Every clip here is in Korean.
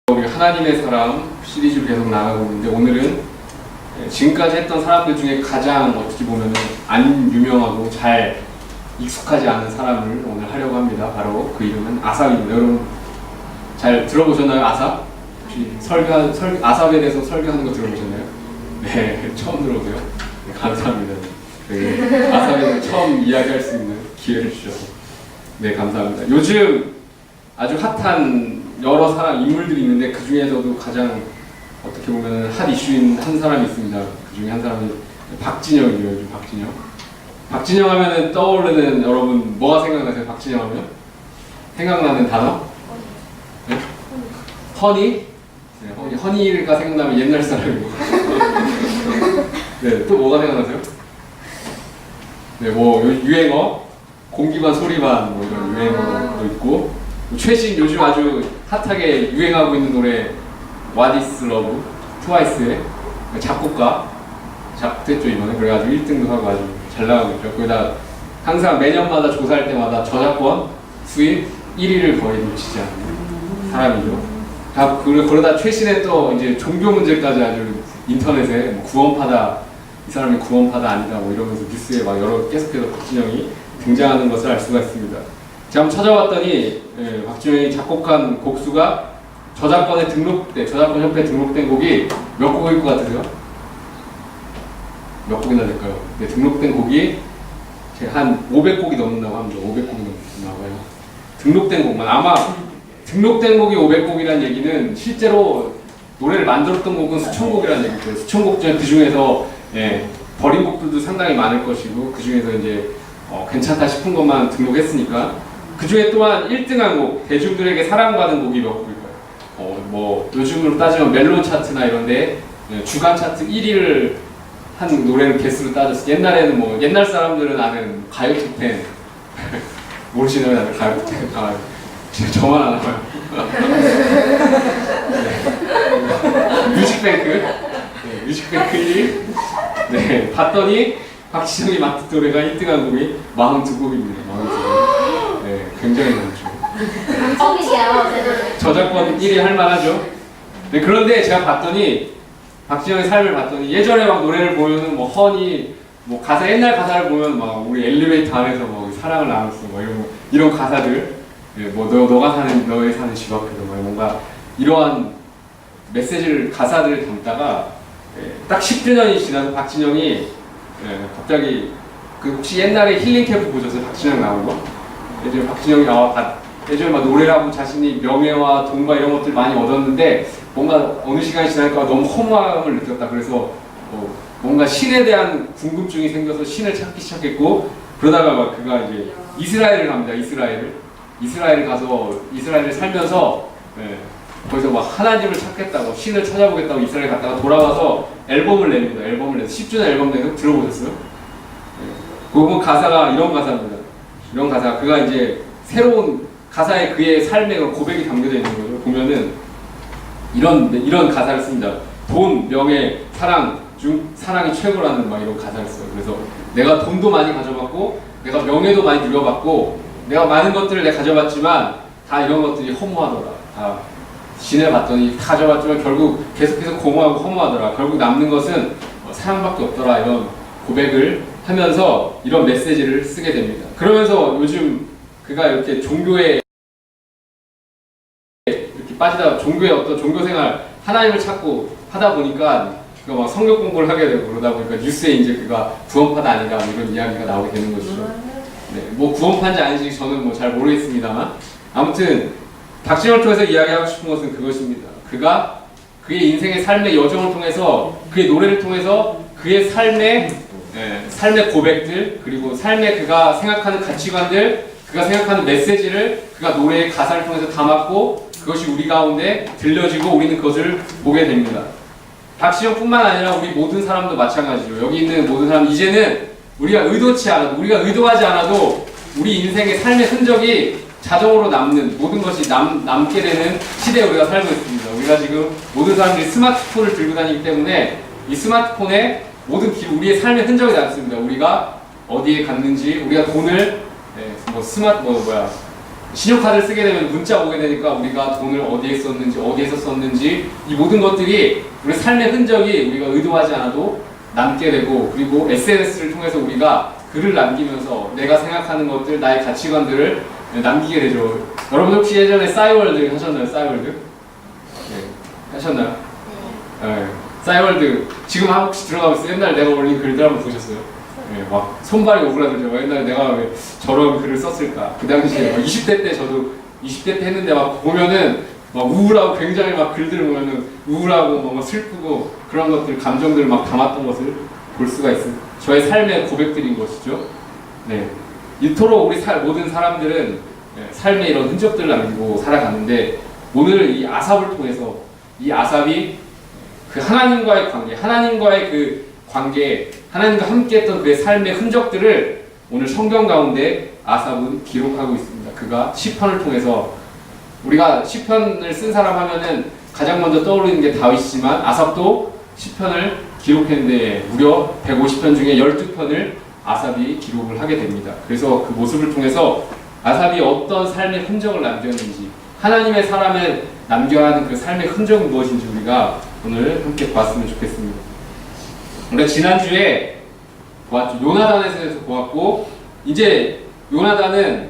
우리 하나님의 사람 시리즈로 계속 나가고 있는데, 오늘은 지금까지 했던 사람들 중에 가장 어떻게 보면 안 유명하고 잘 익숙하지 않은 사람을 오늘 하려고 합니다. 바로 그 이름은 아삽입니다. 여러분 잘 들어보셨나요? 아삽? 혹시 아삽에 대해서 설교하는 거 들어보셨나요? 네, 처음 들어보세요. 네, 감사합니다. 네, 아삽에 대해서 처음 이야기할 수 있는 기회를 주셔서 네, 감사합니다. 요즘 아주 핫한 여러 사람 인물들이 있는데, 그 중에서도 가장 어떻게 보면 핫 이슈인 한 사람이 있습니다. 그 중에 한 사람이 박진영이에요. 요즘 박진영. 박진영 하면은 떠오르는, 여러분 뭐가 생각나세요? 박진영 하면 생각나는 단어? 네? 허니? 네, 허니가 생각나면 옛날 사람이고. 네, 또 뭐가 생각나세요? 네, 뭐 유행어, 공기반 소리반 뭐 이런 유행어도 있고, 최신 요즘 아주 핫하게 유행하고 있는 노래 What is Love? 트와이스의 작곡했죠 이번에. 그래가지고 1등도 하고 아주 잘 나가고 있죠. 거기다 항상 매년마다 조사할 때마다 저작권 수입 1위를 거의 놓치지 않는 사람이죠. 그러다 최신에 또 이제 종교 문제까지 아주 인터넷에 뭐 구원파다, 이 사람이 구원파다 아니다 뭐 이러면서 뉴스에 막 계속해서 박진영이 등장하는 것을 알 수가 있습니다. 제가 한번 찾아봤더니 박진영이 작곡한 곡수가 저작권협회에 등록된 곡이 몇 곡일 것 같으세요? 몇 곡이나 될까요? 네, 등록된 곡이 한 500곡이 넘는다고 합니다. 500곡이 넘나봐요. 등록된 곡만. 아마 등록된 곡이 500곡이라는 얘기는 실제로 노래를 만들었던 곡은 수천 곡이라는 얘기죠. 수천 곡 중에 그 중에서 버린 곡들도 상당히 많을 것이고, 그 중에서 이제 괜찮다 싶은 것만 등록했으니까, 그 중에 또한 1등한 곡, 대중들에게 사랑받은 곡이 몇 곡일까요? 뭐 요즘으로 따지면 멜론 차트나 이런데 주간 차트 1위를 한 노래를 개수로 따졌어요. 옛날에는 뭐 옛날 사람들은 아는 가요 톱10 모르시나요? 나는 가요 톱10 저만 아나봐요. 네. 뮤직뱅크 1위. 네, 봤더니 박진영이 맡은 노래가 1등한 곡이 42곡입니다. 42곡. 네, 굉장히 많죠. 저작권 1위 할만하죠. 네, 그런데 제가 봤더니 박진영의 삶을 봤더니 예전에 막 노래를 보면은 뭐 허니 뭐 가사, 옛날 가사를 보면 막 우리 엘리베이터 안에서 뭐 사랑을 나눴어 뭐 이런 가사들, 뭐 너가 사는 너의 사는 집 앞에서 뭐 뭔가 이러한 메시지를 가사들을 담다가 딱 10주년이 지나서 박진영이 갑자기 혹시 옛날에 힐링 캠프 보셨어요? 박진영 나온 거? 예전에 박진영이 예전에 막 노래를 하고 자신이 명예와 돈과 이런 것들 많이 얻었는데, 뭔가 어느 시간이 지나니까 너무 허무함을 느꼈다. 그래서 뭔가 신에 대한 궁금증이 생겨서 신을 찾기 시작했고, 그러다가 막 그가 이제 이스라엘을 갑니다. 이스라엘 가서 이스라엘을 살면서 거기서 막 하나님을 찾겠다고, 신을 찾아보겠다고 이스라엘 갔다가 돌아와서 앨범을 냅니다. 앨범을 내서 10주년 앨범 내서 들어보셨어요? 그 보면 가사가 이런 가사입니다. 이런 가사, 그가 이제 새로운 가사에 그의 삶의 고백이 담겨져 있는 거죠. 보면은 이런 가사를 씁니다. 돈, 명예, 사랑 중 사랑이 최고라는 막 이런 가사를 써요. 그래서 내가 돈도 많이 가져봤고, 내가 명예도 많이 누려봤고, 내가 많은 것들을 내가 가져봤지만 다 이런 것들이 허무하더라. 다 지내봤더니 다 가져봤지만 결국 계속해서 공허하고 허무하더라. 결국 남는 것은 사랑밖에 없더라. 이런 고백을 하면서 이런 메시지를 쓰게 됩니다. 그러면서 요즘 그가 이렇게 종교에 이렇게 빠지다, 종교의 어떤 종교생활, 하나님을 찾고 하다 보니까 그가 막 성경 공부를 하게 되고, 그러다 보니까 뉴스에 이제 그가 구원파다 아닌가 이런 이야기가 나오게 되는 것이죠. 네, 뭐 구원파인지 아닌지 저는 뭐 잘 모르겠습니다만, 아무튼 박진영을 통해서 이야기하고 싶은 것은 그것입니다. 그가 그의 인생의 삶의 여정을 통해서, 그의 노래를 통해서 그의 삶의 고백들, 그리고 삶의 그가 생각하는 가치관들, 그가 생각하는 메시지를 그가 노래의 가사를 통해서 담았고, 그것이 우리 가운데 들려지고 우리는 그것을 보게 됩니다. 박진영뿐만 아니라 우리 모든 사람도 마찬가지죠. 여기 있는 모든 사람, 이제는 우리가 의도하지 않아도 우리 인생의 삶의 흔적이 자동으로 남는, 모든 것이 남게 되는 시대에 우리가 살고 있습니다. 우리가 지금 모든 사람들이 스마트폰을 들고 다니기 때문에 이 스마트폰에 모든 우리의 삶의 흔적이 남습니다. 우리가 어디에 갔는지, 우리가 돈을 신용카드를 쓰게 되면 문자 오게 되니까 우리가 돈을 어디에 썼는지, 어디에서 썼는지 이 모든 것들이 우리 삶의 흔적이 우리가 의도하지 않아도 남게 되고, 그리고 SNS를 통해서 우리가 글을 남기면서 내가 생각하는 것들, 나의 가치관들을 남기게 되죠. 여러분 혹시 예전에 싸이월드 하셨나요? 싸이월드? 네. 하셨나요? 네. 싸이월드 지금 혹시 들어가고 있어요? 옛날에 내가 올린 글들 한번 보셨어요? 네, 막 손발이 오그라들죠. 옛날에 내가 왜 저런 글을 썼을까? 그 당시에 20대 때 저도 20대 때 했는데 막 보면은 막 우울하고, 굉장히 막 글들을 보면은 우울하고 막 슬프고 그런 것들, 감정들을 막 담았던 것을 볼 수가 있습니다. 저의 삶의 고백들인 것이죠. 네, 이토록 우리 모든 사람들은 삶의 이런 흔적들을 남기고 살아가는데, 오늘 이 아삽을 통해서 이 아삽이 그 하나님과의 관계, 하나님과의 그 관계, 하나님과 함께했던 그의 삶의 흔적들을 오늘 성경 가운데 아삽은 기록하고 있습니다. 그가 시편을 통해서, 우리가 시편을 쓴 사람 하면은 가장 먼저 떠오르는 게 다윗이지만 아삽도 시편을 기록했는데 무려 150편 중에 12편을 아삽이 기록을 하게 됩니다. 그래서 그 모습을 통해서 아삽이 어떤 삶의 흔적을 남겼는지, 하나님의 사람을 남겨야 하는 그 삶의 흔적은 무엇인지 우리가 오늘 함께 봤으면 좋겠습니다. 우리가 지난주에 보았죠. 요나단에 대해서 보았고, 이제 요나단은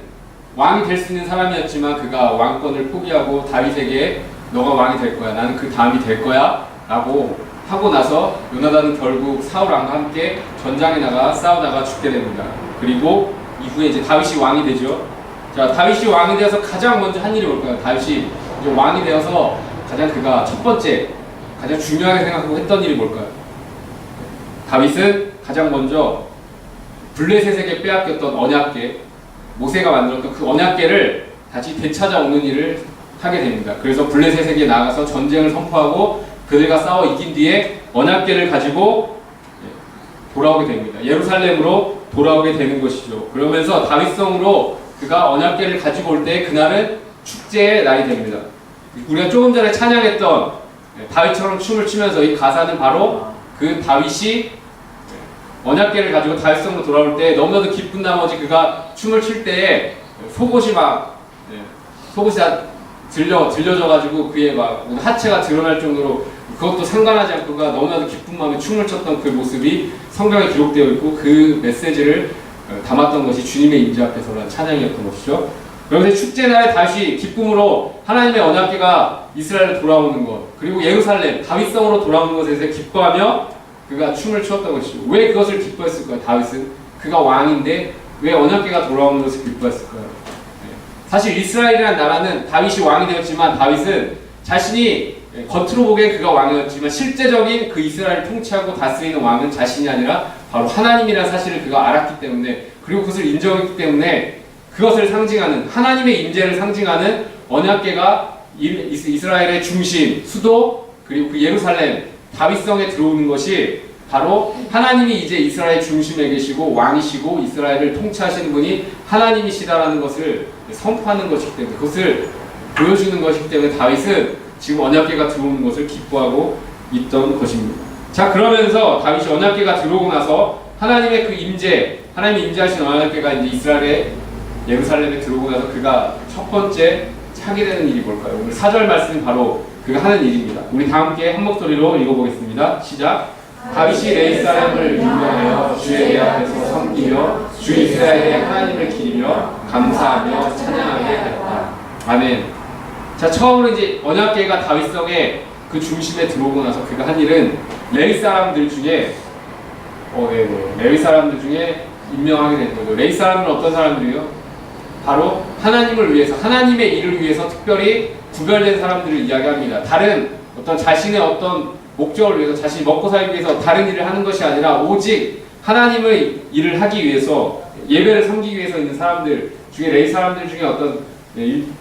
왕이 될 수 있는 사람이었지만 그가 왕권을 포기하고 다윗에게 너가 왕이 될 거야, 나는 그 다음이 될 거야 라고 하고 나서 요나단은 결국 사울 왕과 함께 전장에 나가 싸우다가 죽게 됩니다. 그리고 이후에 이제 다윗이 왕이 되죠. 자, 다윗이 왕이 되어서 가장 먼저 한 일이 뭘까요? 다윗이 이제 왕이 되어서 가장 그가 첫 번째, 가장 중요하게 생각하고 했던 일이 뭘까요? 다윗은 가장 먼저 블레셋에게 빼앗겼던 언약궤, 모세가 만들었던 그 언약궤를 다시 되찾아오는 일을 하게 됩니다. 그래서 블레셋에게 나가서 전쟁을 선포하고 그들과 싸워 이긴 뒤에 언약궤를 가지고 돌아오게 됩니다. 예루살렘으로 돌아오게 되는 것이죠. 그러면서 다윗성으로 그가 언약궤를 가지고 올 때 그날은 축제의 날이 됩니다. 우리가 조금 전에 찬양했던 다윗처럼 춤을 추면서, 이 가사는 바로 그 다윗이 언약궤를 가지고 다윗성으로 돌아올 때 너무나도 기쁜 나머지 그가 춤을 출 때에 속옷이 다 들려져가지고 그의 막 하체가 드러날 정도로, 그것도 상관하지 않고 그가 너무나도 기쁜 마음에 춤을 췄던 그 모습이 성경에 기록되어 있고, 그 메시지를 담았던 것이 주님의 임재 앞에서라는 찬양이었던 것이죠. 그런데 축제날에 다시 기쁨으로 하나님의 언약궤가 이스라엘로 돌아오는 것, 그리고 예루살렘 다윗성으로 돌아오는 것에 대해서 기뻐하며 그가 춤을 추었던 것이죠. 왜 그것을 기뻐했을까요? 다윗은 그가 왕인데 왜 언약궤가 돌아오는 것을 기뻐했을까요? 사실 이스라엘이라는 나라는 다윗이 왕이 되었지만, 다윗은 자신이 겉으로 보기엔 그가 왕이었지만 실제적인 그 이스라엘을 통치하고 다스리는 왕은 자신이 아니라 바로 하나님이라는 사실을 그가 알았기 때문에, 그리고 그것을 인정했기 때문에 그것을 상징하는, 하나님의 임재를 상징하는 언약궤가 이스라엘의 중심, 수도, 그리고 그 예루살렘 다윗성에 들어오는 것이 바로 하나님이 이제 이스라엘 중심에 계시고 왕이시고 이스라엘을 통치하시는 분이 하나님이시다라는 것을 선포하는 것이기 때문에, 그것을 보여주는 것이기 때문에 다윗은 지금 언약궤가 들어오는 것을 기뻐하고 있던 것입니다. 자, 그러면서 다윗이 언약궤가 들어오고 나서 하나님의 그 임재, 하나님이 임재하신 언약궤가 이제 이스라엘의 예루살렘에 들어오고 나서 그가 첫 번째 하게 되는 일이 뭘까요? 오늘 4절 말씀이 바로 그가 하는 일입니다. 우리 다 함께 한 목소리로 읽어보겠습니다. 시작. 다윗이 레위 사람을 유명하여 주의 궤 앞에서 섬기며 주 이스라엘의 하나님을 기리며 감사하며 찬양하게 되었다. 아멘. 자, 처음으로 이제 언약궤가 다윗성의 그 중심에 들어오고 나서 그가 한 일은 레위 사람들 중에 레위 사람들 중에 임명하게 된 거죠. 레위 사람들은 어떤 사람들이요? 바로 하나님을 위해서, 하나님의 일을 위해서 특별히 구별된 사람들을 이야기합니다. 다른 어떤 자신의 어떤 목적을 위해서, 자신이 먹고 살기 위해서 다른 일을 하는 것이 아니라 오직 하나님의 일을 하기 위해서, 예배를 섬기기 위해서 있는 사람들 중에, 레위 사람들 중에 어떤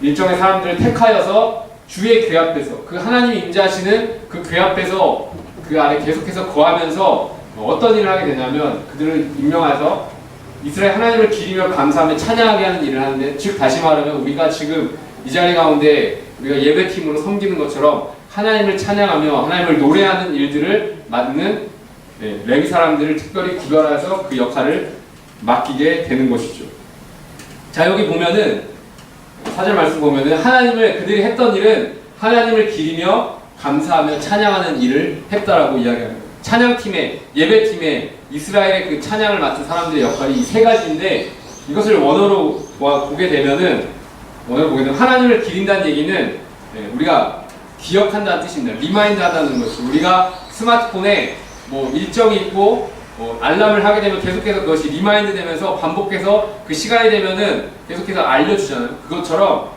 일정의 사람들을 택하여서 주의 궤 앞에서, 그 하나님이 임재하시는 그 궤 앞에서 그 안에 계속해서 거하면서 어떤 일을 하게 되냐면, 그들을 임명해서 이스라엘 하나님을 기리며 감사하며 찬양하게 하는 일을 하는데, 즉 다시 말하면 우리가 지금 이 자리 가운데 우리가 예배팀으로 섬기는 것처럼 하나님을 찬양하며 하나님을 노래하는 일들을 맡는 레위 사람들을 특별히 구별해서 그 역할을 맡기게 되는 것이죠. 자, 여기 보면은 4절 말씀 보면은 하나님을 그들이 했던 일은 하나님을 기리며 감사하며 찬양하는 일을 했다라고 이야기합니다. 찬양팀에 예배팀에 이스라엘의 그 찬양을 맡은 사람들의 역할이 이 세 가지인데 이것을 원어로 보게 되면은 하나님을 기린다는 얘기는 우리가 기억한다는 뜻입니다. 리마인드 한다는 것이 우리가 스마트폰에 뭐 일정이 있고 알람을 하게 되면 계속해서 그것이 리마인드 되면서 반복해서 그 시간이 되면은 계속해서 알려주잖아요. 그것처럼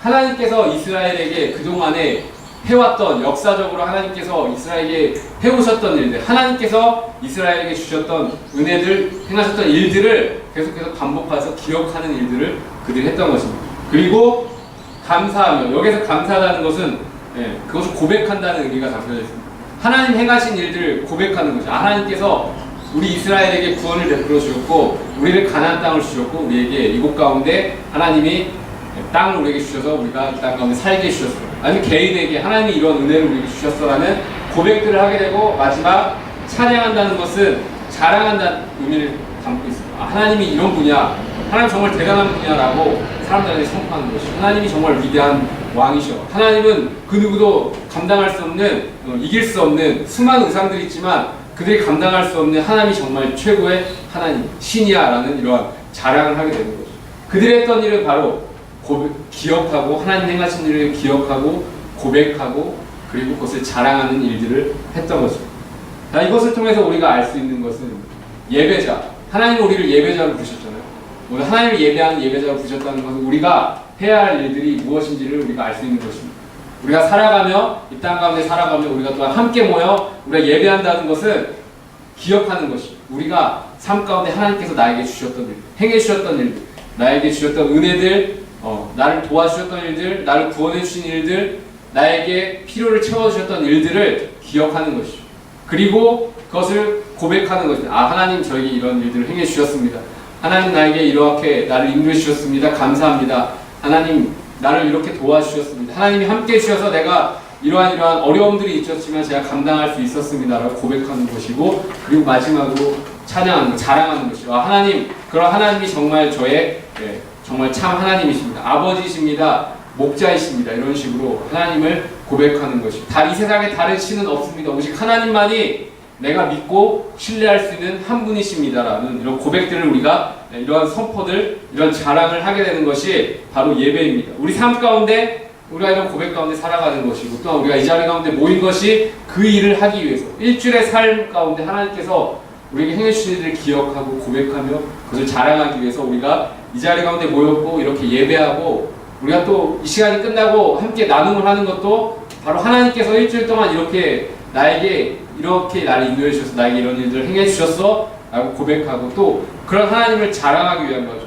하나님께서 이스라엘에게 그동안에 해왔던 역사적으로 하나님께서 이스라엘에게 해오셨던 일들, 하나님께서 이스라엘에게 주셨던 은혜들, 행하셨던 일들을 계속해서 반복해서 기억하는 일들을 그들이 했던 것입니다. 그리고 감사하며, 여기서 감사하다는 것은 그것을 고백한다는 의미가 담겨져 있습니다. 하나님 행하신 일들을 고백하는 것이죠. 하나님께서 우리 이스라엘에게 구원을 베풀어 주셨고 우리를 가나안 땅을 주셨고 우리에게 이곳 가운데 하나님이 땅을 우리에게 주셔서 우리가 이 땅 가운데 살게 해주셨어요. 아니면 개인에게 하나님이 이런 은혜를 우리에게 주셨어라는 고백들을 하게 되고 마지막 찬양한다는 것은 자랑한다는 의미를 담고 있습니다. 하나님이 이런 분이야, 하나님 정말 대단한 분이야라고 사람들에게 선포하는 것이죠. 하나님이 정말 위대한 왕이셔. 하나님은 그 누구도 감당할 수 없는, 이길 수 없는 수많은 우상들이 있지만 그들이 감당할 수 없는 하나님이 정말 최고의 하나님, 신이야라는 이러한 자랑을 하게 되는 거죠. 그들이 했던 일은 바로 기억하고 하나님 행하신 일을 기억하고 고백하고 그리고 그것을 자랑하는 일들을 했던 것입니다. 자, 이것을 통해서 우리가 알 수 있는 것은 예배자, 하나님은 우리를 예배자로 부르셨잖아요. 오늘 하나님을 예배하는 예배자로 부르셨다는 것은 우리가 해야 할 일들이 무엇인지를 우리가 알 수 있는 것입니다. 우리가 살아가며 이 땅 가운데 살아가며 우리가 또한 함께 모여 우리가 예배한다는 것은 기억하는 것입니다. 우리가 삶 가운데 하나님께서 나에게 주셨던 일, 행해 주셨던 일들, 나에게 주셨던 은혜들, 나를 도와주셨던 일들, 나를 구원해 주신 일들, 나에게 필요를 채워주셨던 일들을 기억하는 것이죠. 그리고 그것을 고백하는 것입니다. 하나님 저에게 이런 일들을 행해 주셨습니다. 하나님 나에게 이렇게 나를 인도해 주셨습니다. 감사합니다. 하나님 나를 이렇게 도와주셨습니다. 하나님이 함께 해주셔서 내가 이러한 어려움들이 있었지만 제가 감당할 수 있었습니다. 라고 고백하는 것이고 그리고 마지막으로 찬양하는 것, 자랑하는 것이죠. 하나님, 그런 하나님이 정말 저의 정말 참 하나님이십니다. 아버지이십니다. 목자이십니다. 이런 식으로 하나님을 고백하는 것입니다. 이 세상에 다른 신은 없습니다. 오직 하나님만이 내가 믿고 신뢰할 수 있는 한 분이십니다라는 이런 고백들을 우리가 이러한 선포들, 이런 자랑을 하게 되는 것이 바로 예배입니다. 우리 삶 가운데 우리가 이런 고백 가운데 살아가는 것이고 또한 우리가 이 자리 가운데 모인 것이 그 일을 하기 위해서 일주일의 삶 가운데 하나님께서 우리에게 행해주신 일을 기억하고 고백하며 그것을 자랑하기 위해서 우리가 이 자리 가운데 모였고 이렇게 예배하고 우리가 또 이 시간이 끝나고 함께 나눔을 하는 것도 바로 하나님께서 일주일 동안 이렇게 나에게 이렇게 나를 인도해 주셔서 나에게 이런 일들을 행해 주셨어 라고 고백하고 또 그런 하나님을 자랑하기 위한 거죠.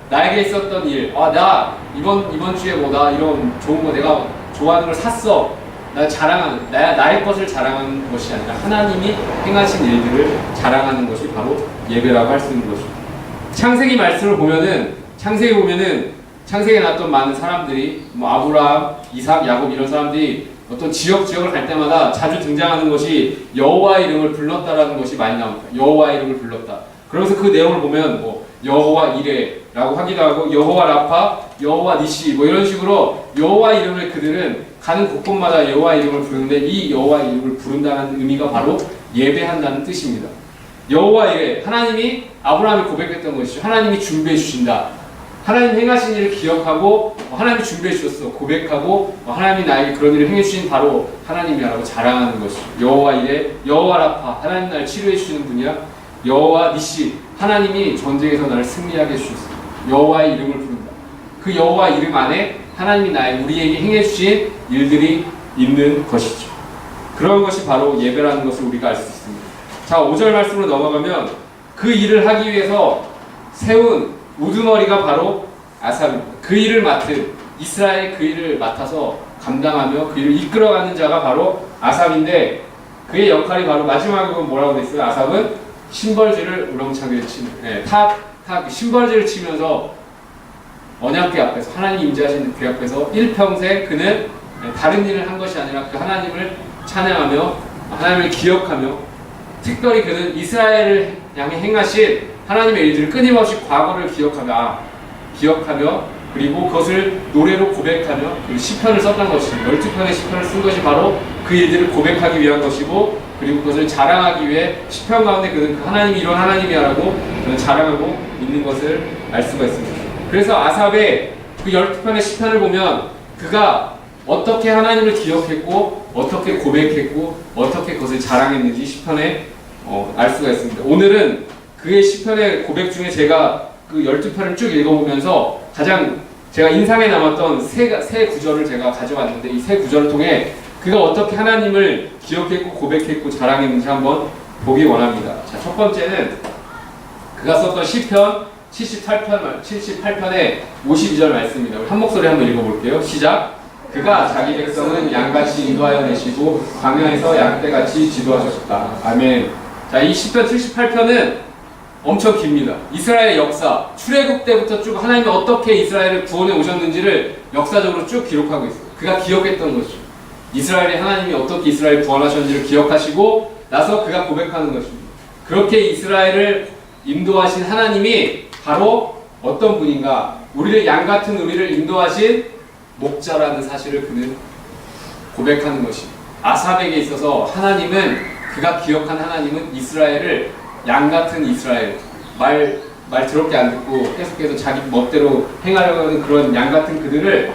나에게 있었던 일, 나 이번 주에 나 이런 좋은 거 내가 좋아하는 걸 샀어. 나 자랑하는, 나의 것을 자랑하는 것이 아니라 하나님이 행하신 일들을 자랑하는 것이 바로 예배라고 할 수 있는 것입니다. 창세기 말씀을 보면은 창세기에 나왔던 많은 사람들이 아브라함, 이삭, 야곱 이런 사람들이 어떤 지역을 갈 때마다 자주 등장하는 것이 여호와의 이름을 불렀다라는 것이 많이 나옵니다. 여호와의 이름을 불렀다. 그러면서 그 내용을 보면 여호와 이레라고 하기도 하고 여호와 라파, 여호와 니시 이런 식으로 여호와 이름을 그들은 가는 곳곳마다 여호와 이름을 부르는데 이 여호와 이름을 부른다는 의미가 바로 예배한다는 뜻입니다. 여호와 이레, 하나님이 아브라함이 고백했던 것이죠. 하나님이 준비해 주신다. 하나님 행하신 일을 기억하고 하나님이 준비해 주셨어. 고백하고 하나님이 나에게 그런 일을 행해 주신 바로 하나님이라고 자랑하는 것이죠. 여호와 이레, 여호와 라파, 하나님 나를 치료해 주시는 분이야. 여호와 니시, 하나님이 전쟁에서 나를 승리하게 해주셨습니다. 여호와의 이름을 부른다. 그 여호와 이름 안에 하나님이 우리에게 행해 주신 일들이 있는 것이죠. 그런 것이 바로 예배라는 것을 우리가 알 수 있습니다. 자, 5절 말씀으로 넘어가면 그 일을 하기 위해서 세운 우두머리가 바로 아삽입니다. 그 일을 맡은 이스라엘 그 일을 맡아서 감당하며 그 일을 이끌어가는 자가 바로 아삽인데 그의 역할이 바로 마지막에 뭐라고 돼 있어요? 아삽은 심벌지를 우렁차게 치는 심벌지를 치면서 언약궤 앞에서 하나님 임재하시는 궤 앞에서 일평생 그는 다른 일을 한 것이 아니라 그 하나님을 찬양하며 하나님을 기억하며 특별히 그는 이스라엘을 향해 행하신 하나님의 일들을 끊임없이 과거를 기억하며 그리고 그것을 노래로 고백하며 그 시편을 썼던 것입니다. 12편의 시편을 쓴 것이 바로 그 일들을 고백하기 위한 것이고, 그리고 그것을 자랑하기 위해 시편 가운데 그는 하나님이 이런 하나님이야라고 그는 자랑하고 있는 것을 알 수가 있습니다. 그래서 아삽의 그 12편의 시편을 보면 그가 어떻게 하나님을 기억했고 어떻게 고백했고 어떻게 그것을 자랑했는지 시편에 알 수가 있습니다. 오늘은 그의 시편의 고백 중에 제가 그 12편을 쭉 읽어보면서 가장 제가 인상에 남았던 세 구절을 제가 가져왔는데, 이 세 구절을 통해 그가 어떻게 하나님을 기억했고 고백했고 자랑했는지 한번 보기 원합니다. 자, 첫 번째는 그가 썼던 시편 78편의 52절 말씀입니다. 우리 한 목소리 한번 읽어볼게요. 시작. 그가 자기 백성은 양같이 인도하여 내시고 광야에서 양떼같이 지도하셨다. 아멘. 자, 이 시편 78편은 엄청 깁니다. 이스라엘의 역사, 출애굽 때부터 쭉 하나님이 어떻게 이스라엘을 구원해 오셨는지를 역사적으로 쭉 기록하고 있어요. 그가 기억했던 것이죠. 이스라엘의 하나님이 어떻게 이스라엘을 구원하셨는지를 기억하시고 나서 그가 고백하는 것입니다. 그렇게 이스라엘을 인도하신 하나님이 바로 어떤 분인가? 우리를 양같은 우리를 인도하신 목자라는 사실을 그는 고백하는 것입니다. 아삽에게 있어서 하나님은, 그가 기억한 하나님은 이스라엘을 양같은 이스라엘, 말 더럽게 안 듣고 계속해서 자기 멋대로 행하려고 하는 그런 양같은 그들을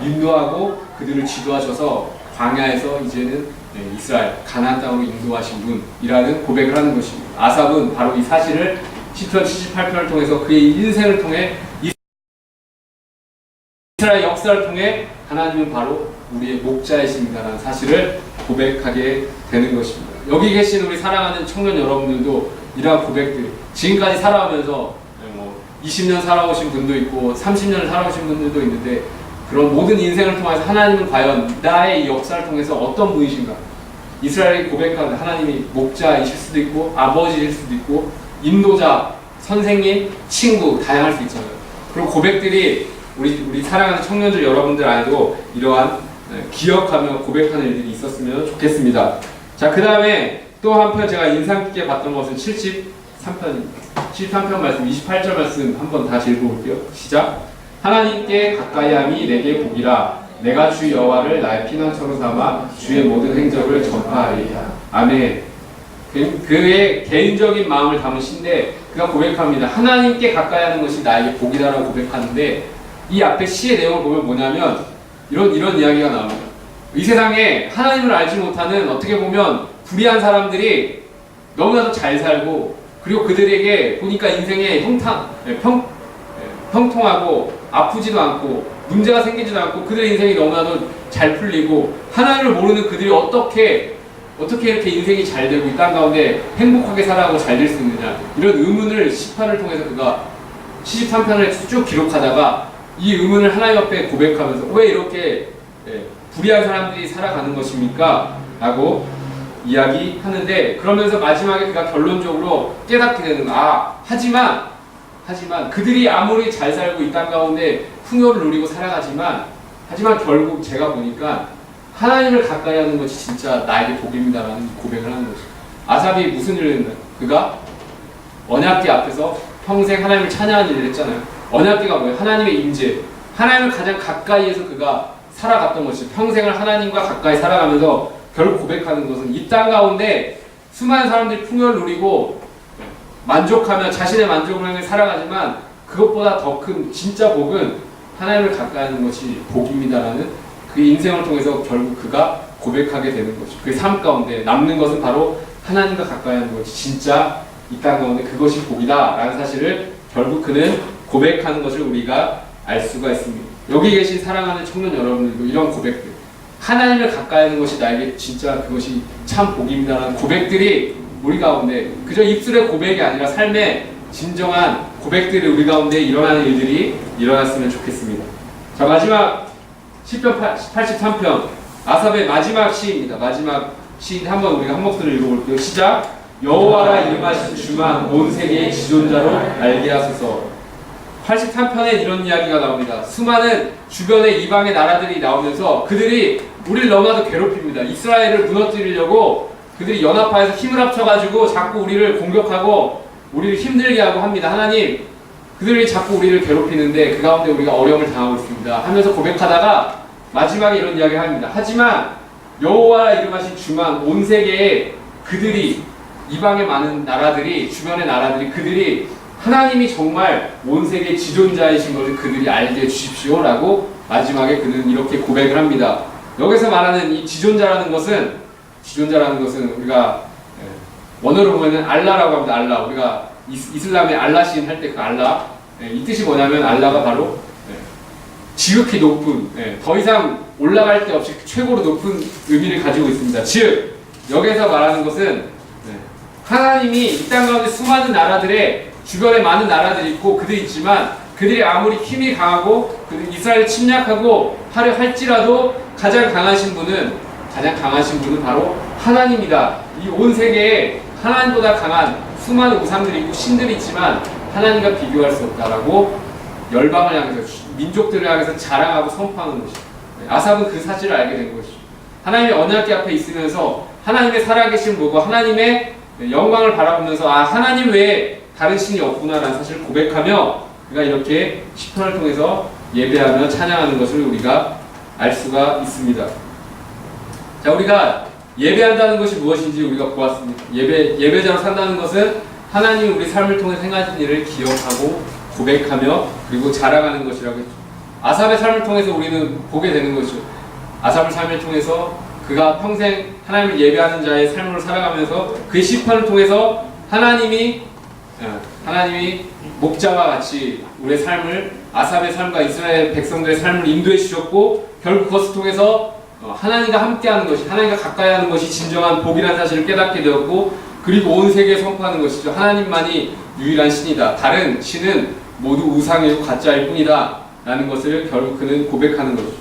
인도하고 그들을 지도하셔서 광야에서 이제는 이스라엘, 가나안 땅으로 인도하신 분이라는 고백을 하는 것입니다. 아삽은 바로 이 사실을 시편 78편을 통해서 그의 인생을 통해 이스라엘 역사를 통해 하나님은 바로 우리의 목자이십니다라는 사실을 고백하게 되는 것입니다. 여기 계신 우리 사랑하는 청년 여러분들도 이러한 고백들, 지금까지 살아오면서 20년 살아오신 분도 있고 30년을 살아오신 분들도 있는데, 그런 모든 인생을 통해서 하나님은 과연 나의 이 역사를 통해서 어떤 분이신가? 이스라엘이 고백하는 하나님이 목자이실 수도 있고 아버지일 수도 있고 인도자, 선생님, 친구 다양할 수 있잖아요. 그런 고백들이 우리 사랑하는 청년들 여러분들 안에도 이러한 기억하며 고백하는 일들이 있었으면 좋겠습니다. 자, 그 다음에 또 한편 제가 인상 깊게 봤던 것은 73편입니다. 73편 말씀 28절 말씀 한번 다시 읽어볼게요. 시작. 하나님께 가까이함이 내게 복이라. 내가 주 여호와를 나의 피난처로 삼아 주의 모든 행적을 전파하리라. 아멘. 그의 개인적인 마음을 담은 시인데 그가 고백합니다. 하나님께 가까이하는 것이 나에게 복이다라고 고백하는데, 이 앞에 시의 내용을 보면 뭐냐면 이런 이야기가 나옵니다. 이 세상에 하나님을 알지 못하는, 어떻게 보면 불의한 사람들이 너무나도 잘 살고, 그리고 그들에게 보니까 인생에 형통하고 아프지도 않고 문제가 생기지도 않고 그들의 인생이 너무나도 잘 풀리고, 하나님을 모르는 그들이 어떻게 이렇게 인생이 잘 되고 이 땅 가운데 행복하게 살아가고 잘 될 수 있느냐, 이런 의문을 시편을 통해서 그가 73편을 쭉 기록하다가 이 의문을 하나님 앞에 고백하면서 왜 이렇게 불의한 사람들이 살아가는 것입니까? 라고 이야기하는데, 그러면서 마지막에 그가 결론적으로 깨닫게 되는, 하지만 그들이 아무리 잘 살고 이 땅 가운데 풍요를 누리고 살아가지만 결국 제가 보니까 하나님을 가까이 하는 것이 진짜 나에게 복입니다라는 고백을 하는 거죠. 아삽이 무슨 일을 했나요? 그가 언약궤 앞에서 평생 하나님을 찬양하는 일을 했잖아요. 언약궤가 뭐예요? 하나님의 임재, 하나님을 가장 가까이에서 그가 살아갔던 것이죠. 평생을 하나님과 가까이 살아가면서 결국 고백하는 것은 이 땅 가운데 수많은 사람들이 풍요를 누리고 만족하며 자신의 만족을 향해 살아가지만 그것보다 더 큰 진짜 복은 하나님을 가까이 하는 것이 복입니다라는 그 인생을 통해서 결국 그가 고백하게 되는 것이죠. 그 삶 가운데 남는 것은 바로 하나님과 가까이 하는 것이 진짜 이 땅 가운데 그것이 복이다라는 사실을 결국 그는 고백하는 것을 우리가 알 수가 있습니다. 여기 계신 사랑하는 청년 여러분들도 이런 고백들, 하나님을 가까이 하는 것이 나에게 진짜 그것이 참 복입니다라는 고백들이 우리 가운데 그저 입술의 고백이 아니라 삶의 진정한 고백들이 우리 가운데 일어나는 일들이 일어났으면 좋겠습니다. 자, 마지막 시편 83편 아삽의 마지막 시입니다. 마지막 시인데 한번 우리가 한 목소리를 읽어볼게요. 시작. 여호와라 이름하신 주만 온 세계의 지존자로 알게 하소서. 83편에 이런 이야기가 나옵니다. 수많은 주변의 이방의 나라들이 나오면서 그들이 우리를 너무나도 괴롭힙니다. 이스라엘을 무너뜨리려고 그들이 연합하여서 힘을 합쳐가지고 자꾸 우리를 공격하고 우리를 힘들게 하고 합니다. 하나님, 그들이 자꾸 우리를 괴롭히는데 그 가운데 우리가 어려움을 당하고 있습니다 하면서 고백하다가 마지막에 이런 이야기를 합니다. 하지만 여호와 이름하신 주만 온 세계에 그들이 이방의 많은 나라들이 주변의 나라들이 그들이 하나님이 정말 온 세계 지존자이신 것을 그들이 알게 해주십시오라고 마지막에 그는 이렇게 고백을 합니다. 여기서 말하는 이 지존자라는 것은 우리가 원어로 보면은 알라라고 합니다. 알라. 우리가 이슬람의 알라신 할 때 그 알라. 이 뜻이 뭐냐면 알라가 바로 지극히 높은, 더 이상 올라갈 데 없이 최고로 높은 의미를 가지고 있습니다. 즉 여기서 말하는 것은 하나님이 이 땅 가운데 수많은 나라들의 주변에 많은 나라들이 있고 그들이 있지만 그들이 아무리 힘이 강하고 이스라엘을 침략하고 하려 할지라도 가장 강하신 분은 바로 하나님이다. 이 온 세계에 하나님보다 강한 수많은 우상들이 있고 신들이 있지만 하나님과 비교할 수 없다라고 열방을 향해서 민족들을 향해서 자랑하고 선포하는 것이죠. 아삽은 그 사실을 알게 된 것이죠. 하나님의 언약궤 앞에 있으면서 하나님의 살아계심을 보고 하나님의 영광을 바라보면서 하나님 외에 다른 신이 없구나라는 사실을 고백하며 우리가 이렇게 시편을 통해서 예배하며 찬양하는 것을 우리가 알 수가 있습니다. 자, 우리가 예배한다는 것이 무엇인지 우리가 보았습니다. 예배자로 산다는 것은 하나님이 우리 삶을 통해 행하신 일을 기억하고 고백하며 그리고 자랑하는 것이라고 했죠. 아삽의 삶을 통해서 우리는 보게 되는 것이죠. 아삽의 삶을 통해서 그가 평생 하나님을 예배하는 자의 삶으로 살아가면서 그의 시편을 통해서 하나님이 목자와 같이 우리의 삶을 아삽의 삶과 이스라엘 백성들의 삶을 인도해 주셨고 결국 그것을 통해서 하나님과 함께하는 것이 하나님과 가까이 하는 것이 진정한 복이라는 사실을 깨닫게 되었고 그리고 온 세계에 선포하는 것이죠. 하나님만이 유일한 신이다. 다른 신은 모두 우상이고 가짜일 뿐이다 라는 것을 결국 그는 고백하는 것이죠.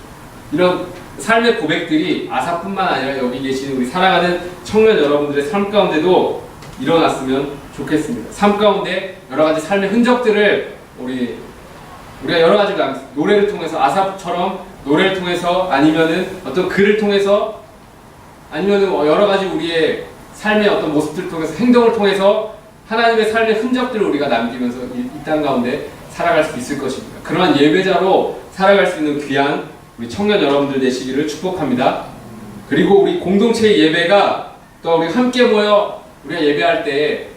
이런 삶의 고백들이 아삽뿐만 아니라 여기 계신 우리 사랑하는 청년 여러분들의 삶 가운데도 일어났으면 좋겠습니다. 삶 가운데 여러 가지 삶의 흔적들을 우리가 여러 가지 노래를 통해서 아삽처럼 노래를 통해서 아니면은 어떤 글을 통해서 아니면은 여러 가지 우리의 삶의 어떤 모습들을 통해서 행동을 통해서 하나님의 삶의 흔적들을 우리가 남기면서 이 땅 가운데 살아갈 수 있을 것입니다. 그러한 예배자로 살아갈 수 있는 귀한 우리 청년 여러분들 되시기를 축복합니다. 그리고 우리 공동체의 예배가 또 우리 함께 모여 우리가 예배할 때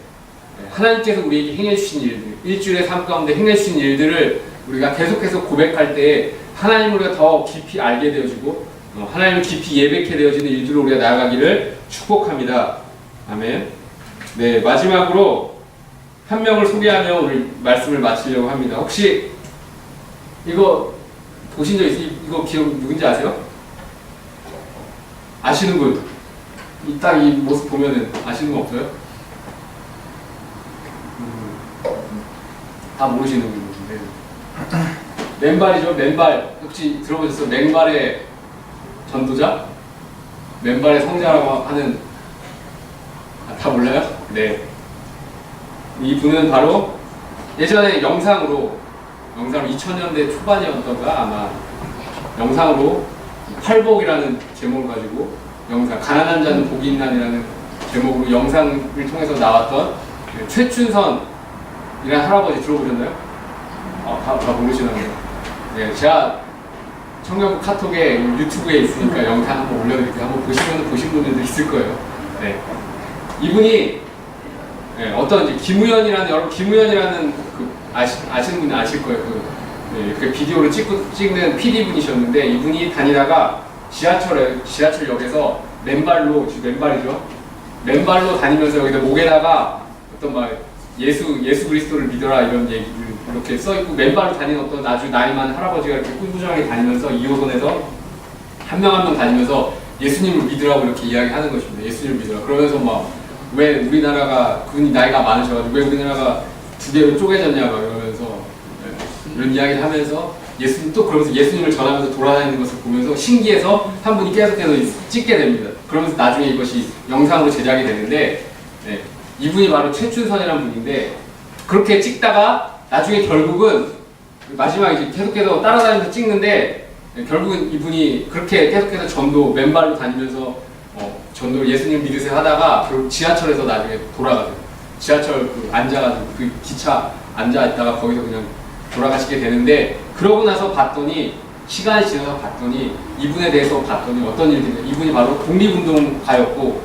하나님께서 우리에게 행해주신 일들, 일주일의 삶 가운데 행해주신 일들을 우리가 계속해서 고백할 때 하나님을 우리가 더 깊이 알게 되어지고 하나님을 깊이 예배케 되어지는 일들로 우리가 나아가기를 축복합니다. 아멘. 네, 마지막으로 한 명을 소개하며 오늘 말씀을 마치려고 합니다. 혹시 이거 보신 적 있어요? 이거 기억 누군지 아세요? 아시는 분? 딱 이 모습 보면은 아시는 분 없어요? 다 모르시는 분인데 맨발이죠. 맨발. 혹시 들어보셨어요? 맨발의 전도자? 맨발의 성자라고 하는 다 몰라요? 네. 이분은 바로 예전에 영상으로 2000년대 초반이었던가 아마 영상으로 팔복이라는 제목을 가지고 영상 가난한 자는 복이 있나니라는 제목으로 영상을 통해서 나왔던 최춘선이라는 할아버지 들어보셨나요? 다 모르시나요? 네, 제가 청년부 카톡에 유튜브에 있으니까 영상 한번 올려드릴게요. 한번 보신 분들도 있을 거예요. 네. 이분이 어떤 김우현이라는 여러분 김우현이라는 아시는 분이 아실 거예요. 그 비디오를 찍는 PD 분이셨는데 이분이 다니다가 지하철역에서 맨발로 다니면서 여기다 목에다가 어떤 예수 그리스도를 믿어라 이런 얘기를 이렇게 써있고 맨발로 다니는 어떤 아주 나이 많은 할아버지가 이렇게 꾼꾸정하게 다니면서 2호선에서 한 명 한 명 다니면서 예수님을 믿으라고 이렇게 이야기하는 것입니다. 예수님을 믿으라. 그러면서 왜 우리나라가 그분이 나이가 많으셔가지고 왜 우리나라가 두 개로 쪼개졌냐 이러면서 이런 이야기를 하면서 그러면서 예수님을 전하면서 돌아다니는 것을 보면서 신기해서 한 분이 계속해서 찍게 됩니다. 그러면서 나중에 이것이 영상으로 제작이 되는데 이분이 바로 최춘선이라는 분인데 그렇게 찍다가 나중에 결국은 마지막에 계속해서 따라다니면서 찍는데 결국은 이분이 그렇게 계속해서 맨발로 다니면서 전도 예수님 믿으세요 하다가 지하철에서 나중에 돌아가요. 지하철 앉아가지고 그 기차 앉아있다가 거기서 그냥 돌아가시게 되는데, 그러고 나서 봤더니, 시간이 지나서 봤더니, 이분에 대해서 봤더니 어떤 일들이, 이분이 바로 독립운동가였고,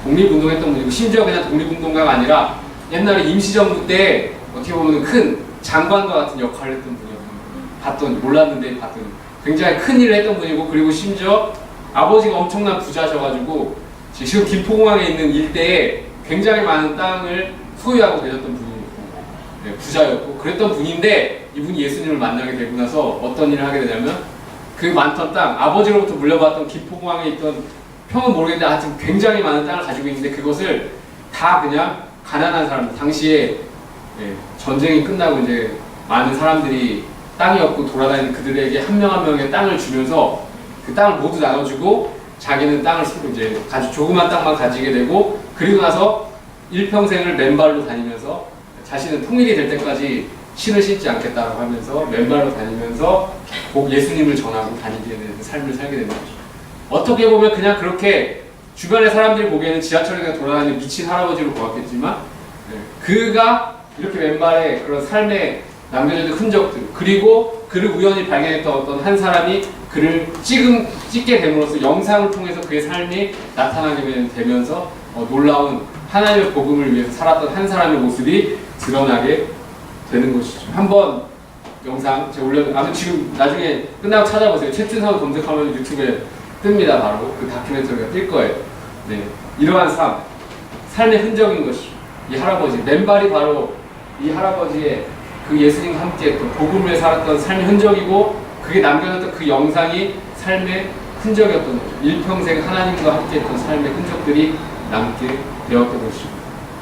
독립운동했던 분이고, 심지어 그냥 독립운동가가 아니라 옛날에 임시정부 때 어떻게 보면 큰 장관과 같은 역할을 했던 분이었거든요. 봤더니, 몰랐는데 봤더니 굉장히 큰 일을 했던 분이고, 그리고 심지어 아버지가 엄청난 부자셔가지고 지금 김포공항에 있는 일대에 굉장히 많은 땅을 소유하고 계셨던 분이었고, 네, 부자였고 그랬던 분인데, 이분이 예수님을 만나게 되고 나서 어떤 일을 하게 되냐면, 그 많던 땅, 아버지로부터 물려받았던 김포공항에 있던, 평은 모르겠는데 하여튼 굉장히 많은 땅을 가지고 있는데, 그것을 다 그냥 가난한 사람들, 당시에 전쟁이 끝나고 이제 많은 사람들이 땅이 없고 돌아다니는 그들에게 한 명 한 명의 땅을 주면서 그 땅을 모두 나눠주고, 자기는 땅을 쓰고 이제 아주 조그만 땅만 가지게 되고, 그리고 나서 일평생을 맨발로 다니면서 자신은 통일이 될 때까지 신을 신지 않겠다고 하면서 맨발로 다니면서 꼭 예수님을 전하고 다니게 되는 삶을 살게 되는 거죠. 어떻게 보면 그냥 그렇게 주변의 사람들이 보기에는 지하철에 그냥 돌아다니는 미친 할아버지로 보았겠지만, 그가 이렇게 맨발에 그런 삶에 남겨진 흔적들, 그리고 그를 우연히 발견했던 어떤 한 사람이 그를 찍게 됨으로써 영상을 통해서 그의 삶이 나타나게 되면서 놀라운 하나님의 복음을 위해서 살았던 한 사람의 모습이 드러나게 되는 것이죠. 한번 영상 제가 아무튼 지금 나중에 끝나고 찾아보세요. 최춘선 검색하면 유튜브에 뜹니다. 바로 그 다큐멘터리가 뜰 거예요. 네, 이러한 삶의 흔적인 것이죠. 이 할아버지, 맨발이 바로 이 할아버지의 그 예수님과 함께했던 복음을 살았던 삶의 흔적이고, 그게 남겨졌던 그 영상이 삶의 흔적이었던 거죠. 일평생 하나님과 함께했던 삶의 흔적들이 남게 되었던 것이죠.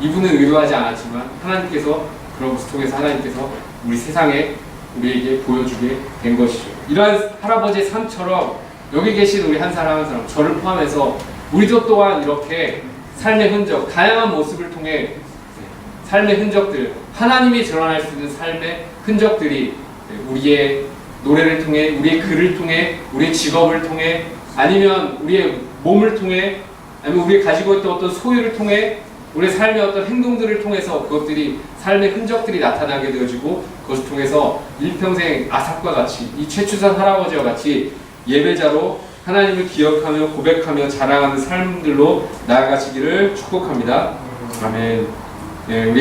이분은 의도하지 않았지만 하나님께서, 그런 모습 통해서 하나님께서 우리 세상에 우리에게 보여주게 된 것이죠. 이러한 할아버지의 삶처럼 여기 계신 우리 한 사람 한 사람, 저를 포함해서 우리도 또한 이렇게 삶의 흔적, 다양한 모습을 통해 삶의 흔적들, 하나님이 드러날 수 있는 삶의 흔적들이 우리의 노래를 통해, 우리의 글을 통해, 우리의 직업을 통해, 아니면 우리의 몸을 통해, 아니면 우리가 가지고 있던 어떤 소유를 통해, 우리의 삶의 어떤 행동들을 통해서 그것들이, 삶의 흔적들이 나타나게 되어지고, 그것을 통해서 일평생 아삭과 같이, 이 최추선 할아버지와 같이 예배자로 하나님을 기억하며 고백하며 자랑하는 삶들로 나아가시기를 축복합니다. 아멘. 네, 우리